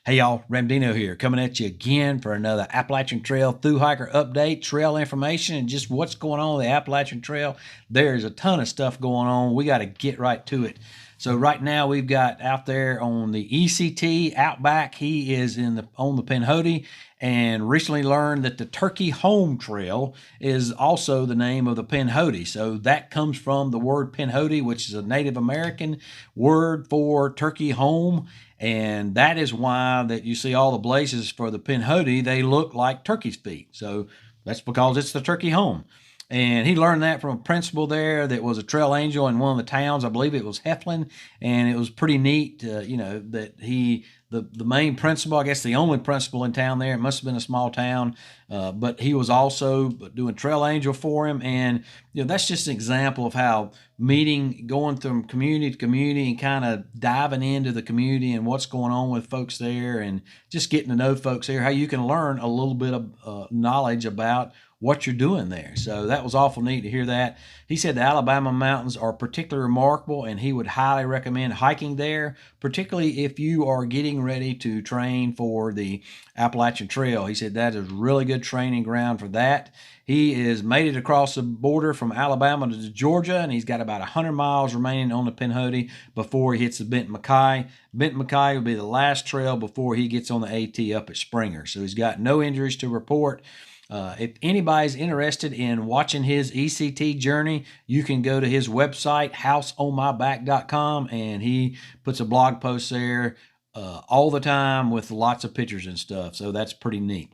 Hey y'all, Ramdino here, coming at you again for another Appalachian Trail Thru Hiker update, trail information, and just what's going on the Appalachian Trail. There's a ton of stuff going on. We got to get right to it. So right now we've got out there on the ECT Outback. He is on the Pinhoti, and recently learned that the Turkey Home Trail is also the name of the Pinhoti. So that comes from the word Pinhoti, which is a Native American word for turkey home. And that is why that you see all the blazes for the Pinhoti, they look like turkey's feet. So that's because it's the turkey home. And he learned that from a principal there that was a trail angel in one of the towns. I believe it was Heflin. And it was pretty neat, that the main principal, I guess the only principal in town there, it must have been a small town, but he was also doing trail angel for him. And, that's just an example of how going from community to community and kind of diving into the community and what's going on with folks there and just getting to know folks there, how you can learn a little bit of knowledge about what you're doing there. So that was awful neat to hear that. He said the Alabama mountains are particularly remarkable, and he would highly recommend hiking there, particularly if you are getting ready to train for the Appalachian Trail. He said that is really good training ground for that. He has made it across the border from Alabama to Georgia, and he's got about 100 miles remaining on the Pinhoti before he hits the Benton McKay. Benton McKay will be the last trail before he gets on the AT up at Springer. So he's got no injuries to report. If anybody's interested in watching his ECT journey, you can go to his website, houseonmyback.com, and he puts a blog post there all the time with lots of pictures and stuff. So that's pretty neat.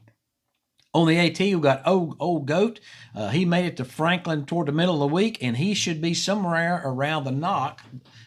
On the AT, we've got Old Goat. He made it to Franklin toward the middle of the week, and he should be somewhere around the Knock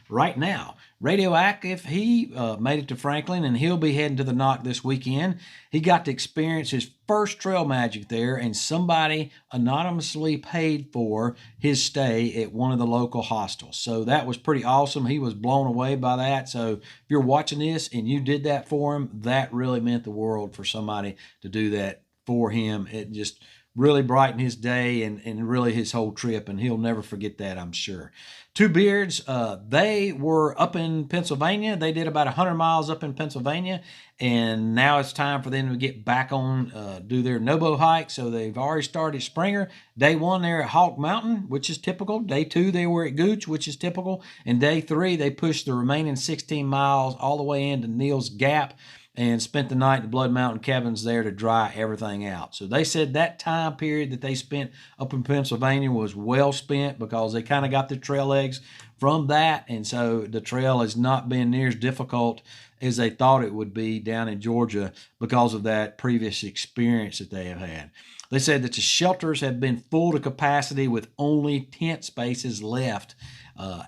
right now. Radioactive, he made it to Franklin, and he'll be heading to the Knock this weekend. He got to experience his first trail magic there, and somebody anonymously paid for his stay at one of the local hostels. So that was pretty awesome. He was blown away by that. So if you're watching this and you did that for him, that really meant the world for somebody to do that for him. It just really brightened his day and really his whole trip, and he'll never forget that, I'm sure. Two Beards, they were up in Pennsylvania. They did about 100 miles up in Pennsylvania, and now it's time for them to get back on, do their Nobo hike. So they've already started Springer. Day 1, they're at Hawk Mountain, which is typical. Day 2, they were at Gooch, which is typical. And day 3, they pushed the remaining 16 miles all the way into Neal's Gap and spent the night at the Blood Mountain cabins there to dry everything out. So they said that time period that they spent up in Pennsylvania was well spent because they kind of got their trail legs from that, and so the trail has not been near as difficult as they thought it would be down in Georgia because of that previous experience that they have had. They said that the shelters have been full to capacity with only tent spaces left,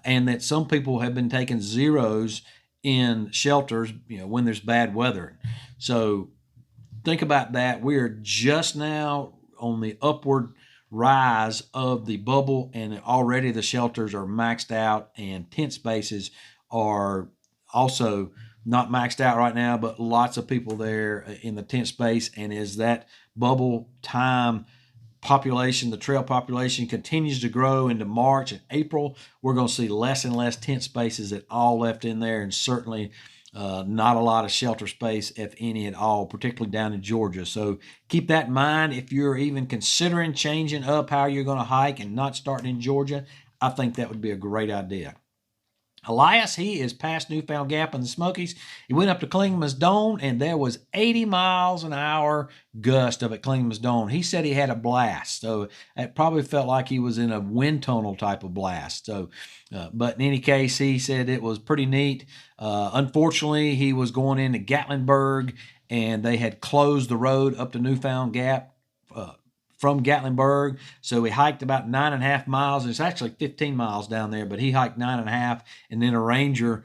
and that some people have been taking zeros in shelters, when there's bad weather. So think about that. We are just now on the upward rise of the bubble, and already the shelters are maxed out, and tent spaces are also not maxed out right now, but lots of people there in the tent space. And as that bubble time population, the trail population, continues to grow into March and April, we're going to see less and less tent spaces at all left in there, and certainly not a lot of shelter space, if any at all, particularly down in Georgia. So keep that in mind if you're even considering changing up how you're going to hike and not starting in Georgia. I think that would be a great idea. Elias, he is past Newfound Gap in the Smokies. He went up to Klingman's Dome, and there was 80 miles an hour gust up at Klingman's Dome. He said he had a blast, so it probably felt like he was in a wind tunnel type of blast. So, but in any case, he said it was pretty neat. Unfortunately, he was going into Gatlinburg, and they had closed the road up to Newfound Gap from Gatlinburg. So he hiked about 9.5 miles. It's actually 15 miles down there, but he hiked 9.5, and then a ranger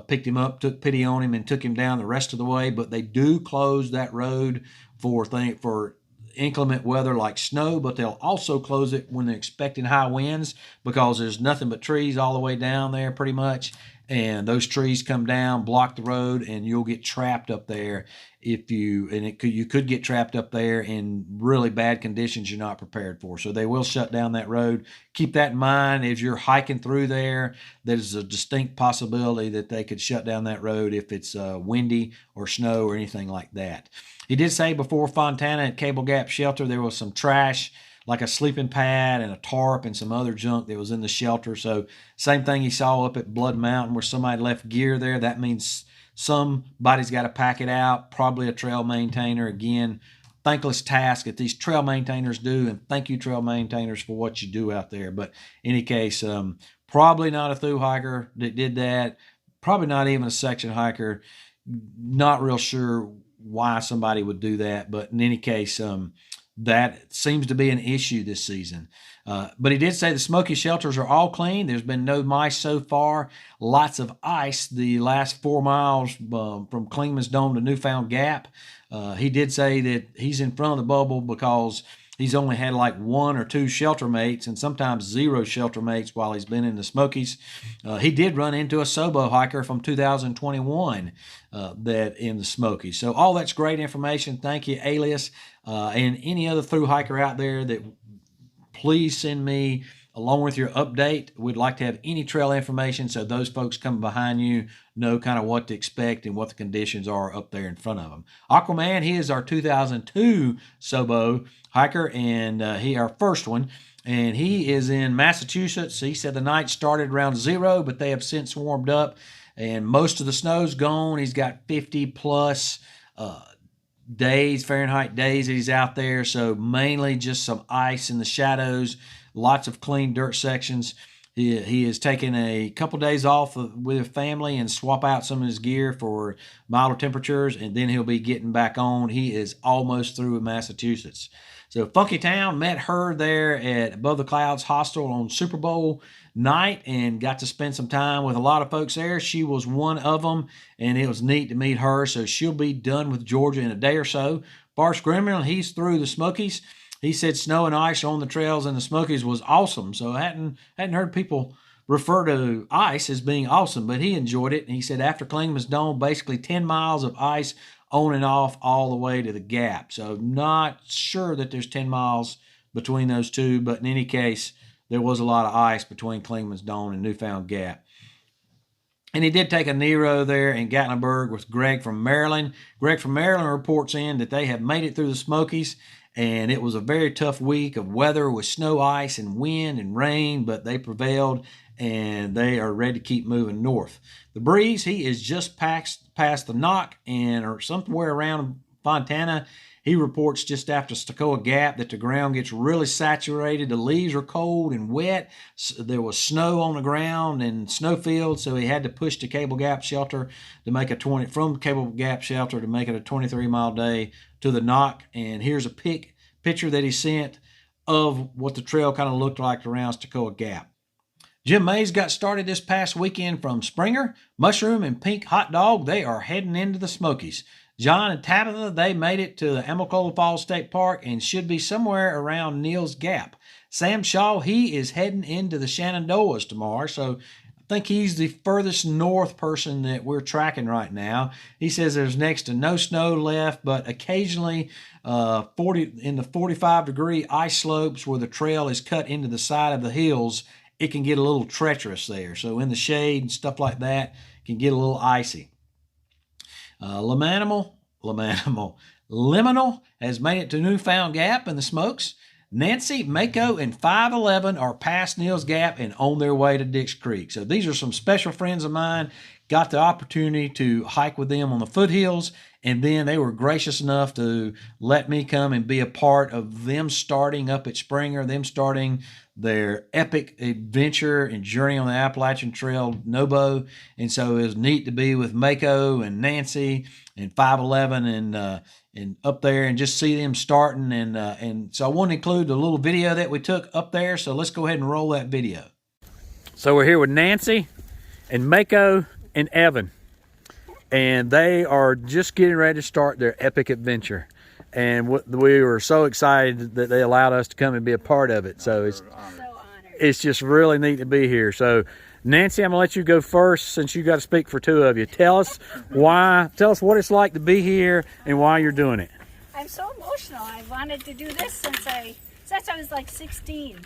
picked him up, took pity on him, and took him down the rest of the way. But they do close that road for inclement weather like snow, but they'll also close it when they're expecting high winds because there's nothing but trees all the way down there pretty much. and those trees come down, block the road, and you'll get trapped up there you could get trapped up there in really bad conditions you're not prepared for. So they will shut down that road. Keep that in mind as you're hiking through there. There's a distinct possibility that they could shut down that road if it's windy or snow or anything like that. He did say before Fontana at Cable Gap Shelter there was some trash, like a sleeping pad and a tarp and some other junk that was in the shelter. So same thing he saw up at Blood Mountain where somebody left gear there. That means somebody's got to pack it out, probably a trail maintainer. Again, thankless task that these trail maintainers do, and thank you, trail maintainers, for what you do out there. But in any case, probably not a thru hiker that did that, probably not even a section hiker. Not real sure why somebody would do that, but in any case, that seems to be an issue this season. But he did say the Smoky shelters are all clean. There's been no mice so far. Lots of ice the last 4 miles from Clingman's Dome to Newfound Gap. He did say that he's in front of the bubble because he's only had like 1 or 2 shelter mates and sometimes 0 shelter mates while he's been in the Smokies. He did run into a Sobo hiker from 2021 that in the Smokies. So all that's great information. Thank you, Alias. And any other thru hiker out there, that please send me along with your update. We'd like to have any trail information so those folks coming behind you know kind of what to expect and what the conditions are up there in front of them. Aquaman, he is our 2002 Sobo hiker, and he our first one, and he is in Massachusetts. He said the night started around 0, but they have since warmed up, and most of the snow's gone. He's got 50 plus days, Fahrenheit days that he's out there, so mainly just some ice in the shadows, lots of clean dirt sections. He is taking a couple days off with his family and swap out some of his gear for milder temperatures, and then he'll be getting back on. He is almost through with Massachusetts. So Funky Town, met her there at Above the Clouds Hostel on Super Bowl night and got to spend some time with a lot of folks there. She was one of them, and it was neat to meet her. So she'll be done with Georgia in a day or so. Bart Gremlin, he's through the Smokies. He said snow and ice on the trails in the Smokies was awesome. So I hadn't heard people refer to ice as being awesome, but he enjoyed it. And he said after Clingman's Dome, basically 10 miles of ice on and off all the way to the Gap. So not sure that there's 10 miles between those two, but in any case, there was a lot of ice between Clingman's Dome and Newfound Gap. And he did take a Nero there in Gatlinburg with Greg from Maryland. Greg from Maryland reports in that they have made it through the Smokies, and it was a very tough week of weather with snow, ice, and wind and rain, but they prevailed, and they are ready to keep moving north. The Breeze, he is just past the Knock or somewhere around Fontana. He reports just after Stokoa Gap that the ground gets really saturated. The leaves are cold and wet. There was snow on the ground and snow fields, so he had to push to Cable Gap Shelter to make from Cable Gap Shelter to make it a 23-mile day to the Knock. And here's a picture that he sent of what the trail kind of looked like around Stokoa Gap. Jim Mays got started this past weekend from Springer. Mushroom and Pink Hot Dog, they are heading into the Smokies. John and Tabitha, they made it to the Amicalola Falls State Park and should be somewhere around Neal's Gap. Sam Shaw, he is heading into the Shenandoahs tomorrow, so I think he's the furthest north person that we're tracking right now. He says there's next to no snow left, but occasionally in the 45-degree ice slopes where the trail is cut into the side of the hills, it can get a little treacherous there. So in the shade and stuff like that, it can get a little icy. Liminal has made it to Newfound Gap in the Smokes. Nancy, Mako, and 511 are past Neal's Gap and on their way to Dix Creek. So these are some special friends of mine. Got the opportunity to hike with them on the foothills, and then they were gracious enough to let me come and be a part of them starting up at Springer, them starting their epic adventure and journey on the Appalachian Trail, Nobo. And so it was neat to be with Mako and Nancy and 511 and up there and just see them starting. And so I want to include a little video that we took up there. So let's go ahead and roll that video. So we're here with Nancy and Mako and Evan, and they are just getting ready to start their epic adventure. And we were so excited that they allowed us to come and be a part of it. So it's just really neat to be here. So Nancy, I'm gonna let you go first since you got to speak for two of you. Tell us why. Tell us what it's like to be here and why you're doing it. I'm so emotional. I wanted to do this since I was like 16,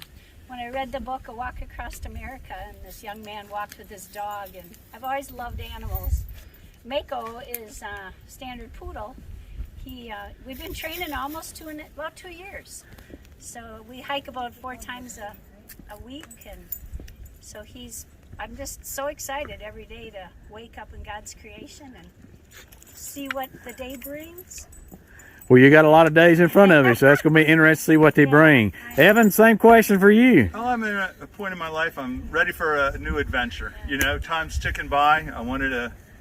when I read the book A Walk Across America, and this young man walked with his dog. And I've always loved animals. Mako is a standard poodle. We've been training almost about 2 years. So we hike about 4 times a week, and so I'm just so excited every day to wake up in God's creation and see what the day brings. Well, you got a lot of days in front of you, so that's going to be interesting to see what they bring. Evan, same question for you. Well, I'm at a point in my life, I'm ready for a new adventure. You know, time's ticking by.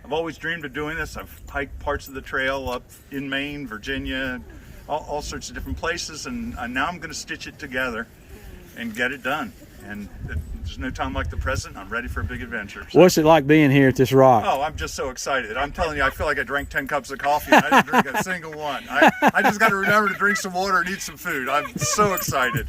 I've always dreamed of doing this. I've hiked parts of the trail up in Maine, Virginia, all sorts of different places, and now I'm going to stitch it together and get it done. And there's no time like the present. I'm ready for a big adventure. So. What's it like being here at this rock? Oh, I'm just so excited. I'm telling you, I feel like I drank 10 cups of coffee and I didn't drink a single one. I just got to remember to drink some water and eat some food. I'm so excited.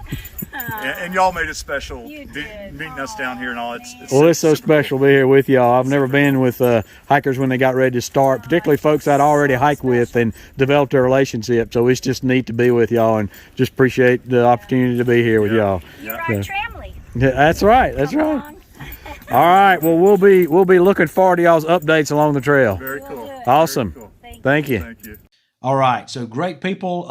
And y'all made it special, meeting us down here and all. It's so special to be here with y'all. I've never been with hikers when they got ready to start, particularly folks I'd already hiked with and developed a relationship. So it's just neat to be with y'all, and just appreciate the opportunity to be here with y'all. You're our family. Yeah, that's right. That's right. All right. Well, we'll be looking forward to y'all's updates along the trail. Very cool. Awesome. Very cool. Thank you. Thank you. All right, so great people.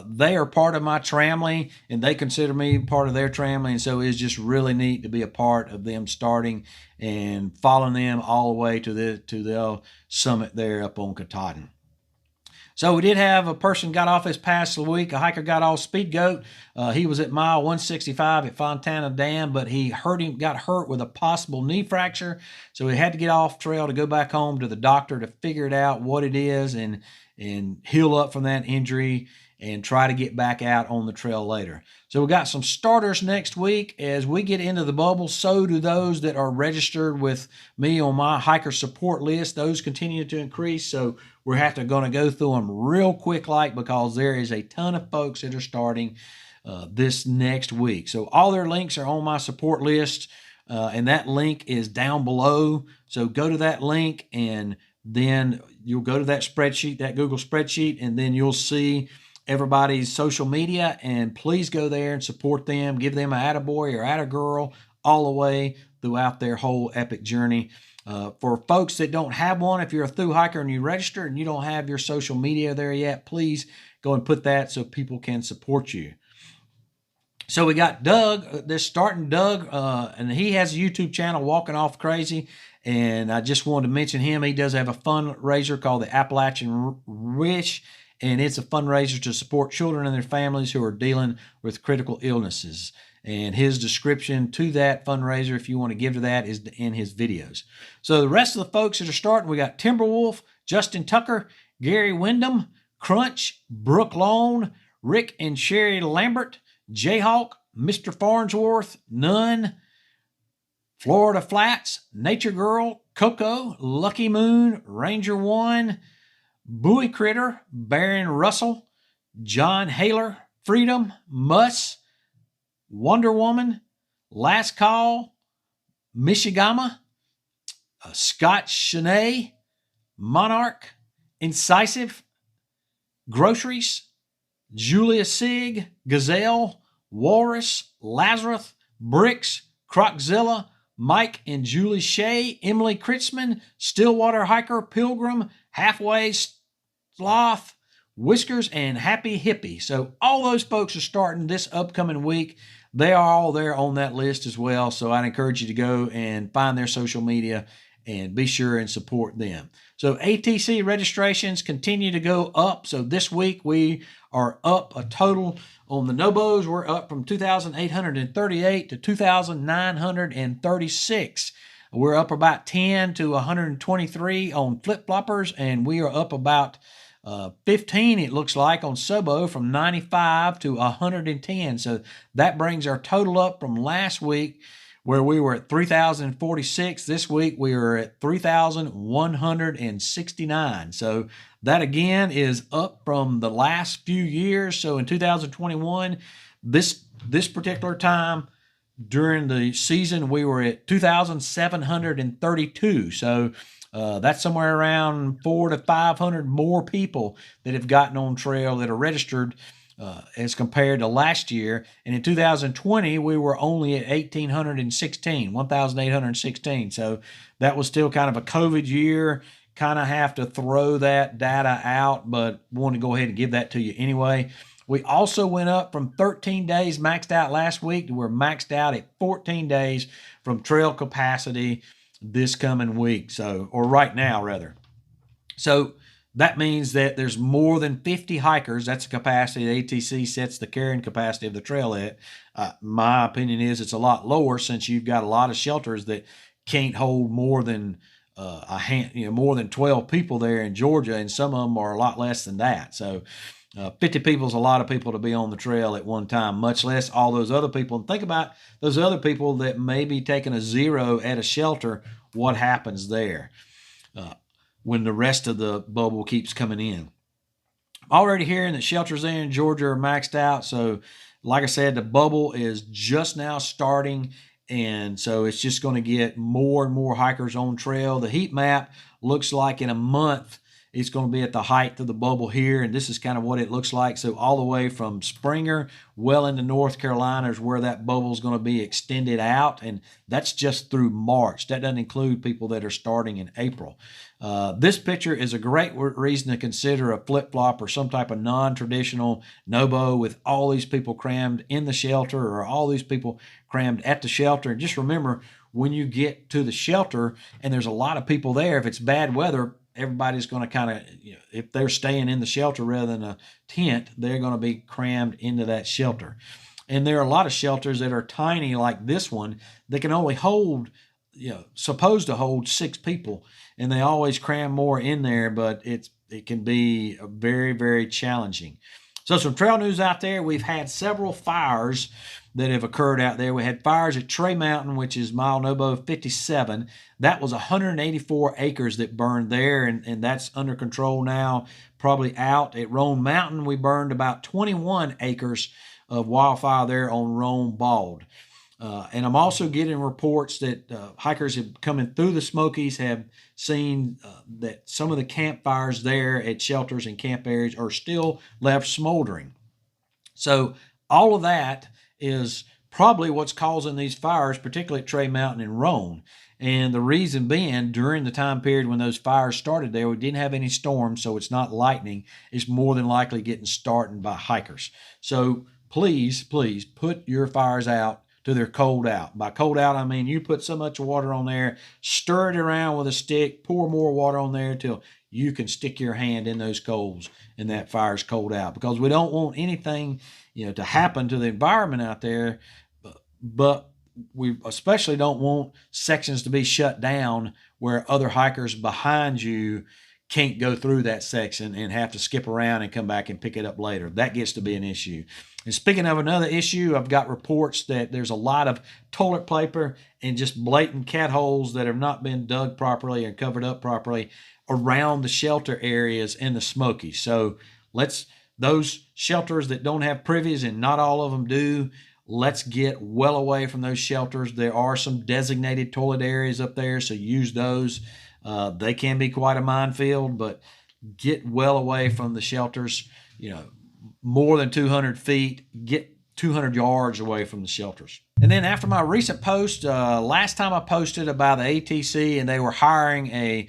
They are part of my tramily, and they consider me part of their tramily, and so it's just really neat to be a part of them starting and following them all the way to the summit there up on Katahdin. So we did have a person got off this past week. A hiker got off Speed Goat. He was at mile 165 at Fontana Dam, but he got hurt with a possible knee fracture. So he had to get off trail to go back home to the doctor to figure it out what it is and heal up from that injury and try to get back out on the trail later. So we got some starters next week. As we get into the bubble, so do those that are registered with me on my hiker support list. Those continue to increase, so we're going to go through them real quick because there is a ton of folks that are starting this next week. So all their links are on my support list, and that link is down below. So go to that link, and then you'll go to that spreadsheet, that Google spreadsheet, and then you'll see everybody's social media, and please go there and support them. Give them an attaboy or attagirl all the way throughout their whole epic journey. For folks that don't have one, if you're a thru hiker and you register and you don't have your social media there yet, please go and put that so people can support you. So we got Doug, this starting Doug, and he has a YouTube channel, Walking Off Crazy. And I just wanted to mention him. He does have a fundraiser called the Appalachian Wish, and it's a fundraiser to support children and their families who are dealing with critical illnesses. And his description to that fundraiser, if you want to give to that, is in his videos. So the rest of the folks that are starting, we got Timberwolf, Justin Tucker, Gary Wyndham, Crunch, Brooke Lone, Rick and Sherry Lambert, Jayhawk, Mr. Farnsworth, Nunn, Florida Flats, Nature Girl, Coco, Lucky Moon, Ranger One, Bowie Critter, Baron Russell, John Haler, Freedom, Muss, Wonder Woman, Last Call, Mishigama, Scott Shanae, Monarch, Incisive, Groceries, Julia Sig, Gazelle, Walrus, Lazarus, Bricks, Croczilla, Mike and Julie Shea, Emily Kritzman, Stillwater Hiker, Pilgrim, Halfway Sloth, Whiskers, and Happy Hippie. So all those folks are starting this upcoming week. They are all there on that list as well. So I'd encourage you to go and find their social media and be sure and support them. So ATC registrations continue to go up. So this week we are up a total on the Nobos. We're up from 2,838 to 2,936. We're up about 10 to 123 on flip-floppers, and we are up about 15, it looks like, on Subo from 95 to 110. So that brings our total up from last week, where we were at 3,046. This week we are at 3,169. So that again is up from the last few years. So in 2021, this particular time, during the season, we were at 2,732. So that's somewhere around 400 to 500 more people that have gotten on trail that are registered as compared to last year. And in 2020, we were only at 1,816. So that was still kind of a COVID year. Kind of have to throw that data out, but want to go ahead and give that to you anyway. We also went up from 13 days maxed out last week. We're maxed out at 14 days from trail capacity this coming week. So, or right now rather. So that means that there's more than 50 hikers. That's the capacity the ATC sets the carrying capacity of the trail at. My opinion is it's a lot lower since you've got a lot of shelters that can't hold more than more than 12 people there in Georgia, and some of them are a lot less than that. So 50 people is a lot of people to be on the trail at one time, much less all those other people. And think about those other people that may be taking a zero at a shelter. What happens there when the rest of the bubble keeps coming in? Already hearing that shelters there in Georgia are maxed out. So like I said, the bubble is just now starting. And so it's just going to get more and more hikers on trail. The heat map looks like in a month, it's going to be at the height of the bubble here. And this is kind of what it looks like. So all the way from Springer well into North Carolina is where that bubble is going to be extended out. And that's just through March. That doesn't include people that are starting in April. This picture is a great reason to consider a flip-flop or some type of non-traditional no-bow with all these people crammed in the shelter or all these people crammed at the shelter. And just remember, when you get to the shelter and there's a lot of people there, if it's bad weather, everybody's going to kind of, if they're staying in the shelter rather than a tent, they're going to be crammed into that shelter. And there are a lot of shelters that are tiny like this one that can only hold, supposed to hold 6 people. And they always cram more in there, but it can be very, very challenging. So some trail news out there. We've had several fires that have occurred out there. We had fires at Trey Mountain, which is mile no-bow 57. That was 184 acres that burned there, and that's under control now, probably out. At Roan Mountain, we burned about 21 acres of wildfire there on Roan Bald. And I'm also getting reports that hikers have coming through the Smokies have seen that some of the campfires there at shelters and camp areas are still left smoldering. So all of that is probably what's causing these fires, particularly at Trey Mountain and Roan. And the reason being, during the time period when those fires started there, we didn't have any storms, so it's not lightning. It's more than likely getting started by hikers. So please, please put your fires out till they're cold out. By cold out, I mean you put so much water on there, stir it around with a stick, pour more water on there till you can stick your hand in those coals and that fire's cold out. Because we don't want anything, to happen to the environment out there, but we especially don't want sections to be shut down where other hikers behind you can't go through that section and have to skip around and come back and pick it up later. That gets to be an issue. And speaking of another issue, I've got reports that there's a lot of toilet paper and just blatant cat holes that have not been dug properly and covered up properly around the shelter areas in the Smokies. So those shelters that don't have privies, and not all of them do, let's get well away from those shelters. There are some designated toilet areas up there, so use those. They can be quite a minefield, but get well away from the shelters, more than 200 feet, get 200 yards away from the shelters. And then after my recent post, last time I posted about the ATC and they were hiring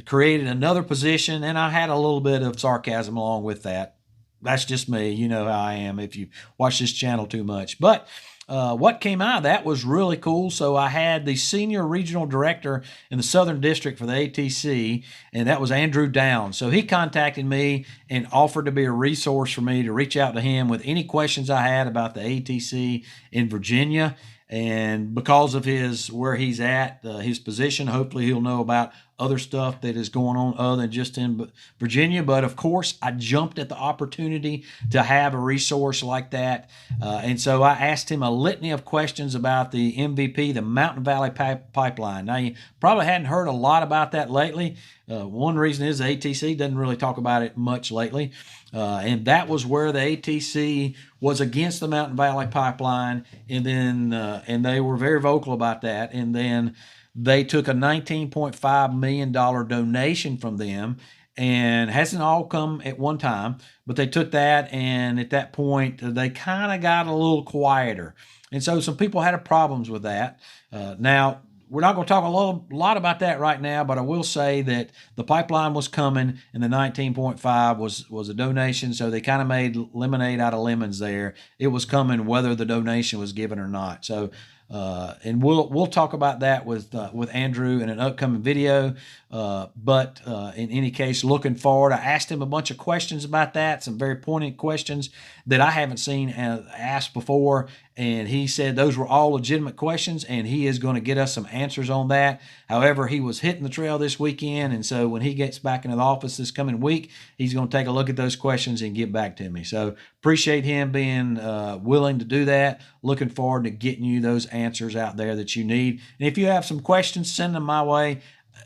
created another position, and I had a little bit of sarcasm along with that. That's just me. You know how I am if you watch this channel too much. But what came out of that was really cool. So I had the senior regional director in the Southern District for the ATC, and that was Andrew Downs. So he contacted me and offered to be a resource for me to reach out to him with any questions I had about the ATC in Virginia. And because of where he's at, his position, hopefully he'll know about other stuff that is going on other than just in Virginia. But of course, I jumped at the opportunity to have a resource like that. And so I asked him a litany of questions about the MVP, the Mountain Valley Pipeline. Now, you probably hadn't heard a lot about that lately. One reason is the ATC doesn't really talk about it much lately. And that was where the ATC was against the Mountain Valley Pipeline, and then and they were very vocal about that. And then they took a $19.5 million donation from them, and hasn't all come at one time, but they took that, and at that point they kind of got a little quieter, and so some people had problems with that. Now, we're not going to talk a lot about that right now, but I will say that the pipeline was coming, and the 19.5 was a donation, so they kind of made lemonade out of lemons there. It was coming whether the donation was given or not. So, and we'll talk about that with Andrew in an upcoming video. But in any case, looking forward, I asked him a bunch of questions about that, some very poignant questions that I haven't seen asked before. And he said those were all legitimate questions, and he is going to get us some answers on that. However, he was hitting the trail this weekend, and so when he gets back into the office this coming week, he's going to take a look at those questions and get back to me. So appreciate him being willing to do that. Looking forward to getting you those answers out there that you need. And if you have some questions, send them my way.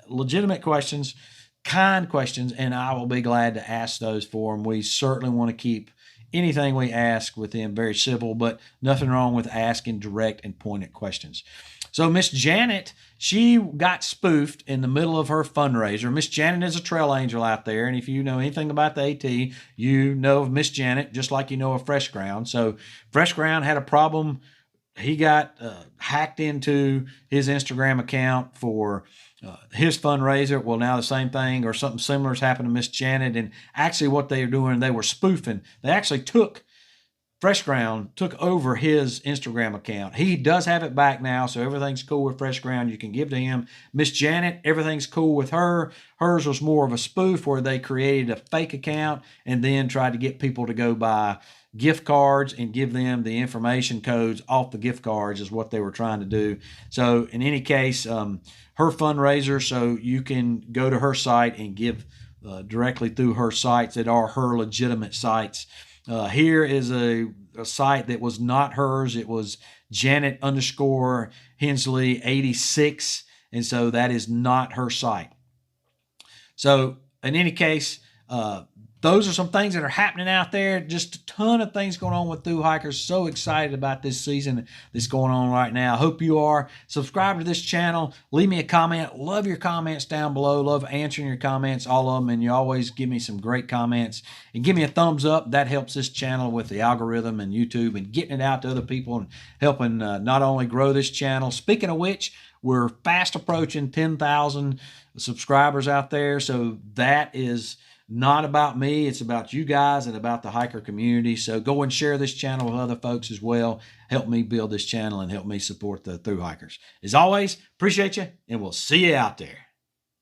Legitimate questions, kind questions, and I will be glad to ask those for him. We certainly want to keep anything we ask with him very civil, but nothing wrong with asking direct and pointed questions. So Miss Janet, she got spoofed in the middle of her fundraiser. Miss Janet is a trail angel out there, and if you know anything about the AT, you know of Miss Janet just like you know of Fresh Ground. So Fresh Ground had a problem. He got hacked into his Instagram account for his fundraiser. Well, now the same thing or something similar has happened to Miss Janet. And actually what they were doing, they were spoofing. They actually Fresh Ground took over his Instagram account. He does have it back now, so everything's cool with Fresh Ground. You can give to him. Miss Janet, everything's cool with her. Hers was more of a spoof where they created a fake account and then tried to get people to go buy gift cards and give them the information codes off the gift cards is what they were trying to do. So in any case, her fundraiser, so you can go to her site and give directly through her sites that are her legitimate sites. Here is a site that was not hers. It was Janet_Hensley 86. And so that is not her site. So in any case, those are some things that are happening out there. Just a ton of things going on with Thru Hikers. So excited about this season that's going on right now. Hope you are. Subscribe to this channel. Leave me a comment. Love your comments down below. Love answering your comments, all of them. And you always give me some great comments. And give me a thumbs up. That helps this channel with the algorithm and YouTube and getting it out to other people and helping not only grow this channel. Speaking of which, we're fast approaching 10,000 subscribers out there. So that is not about me. It's about you guys and about the hiker community. So go and share this channel with other folks as well. Help me build this channel and help me support the Thru Hikers. As always, appreciate you, and we'll see you out there.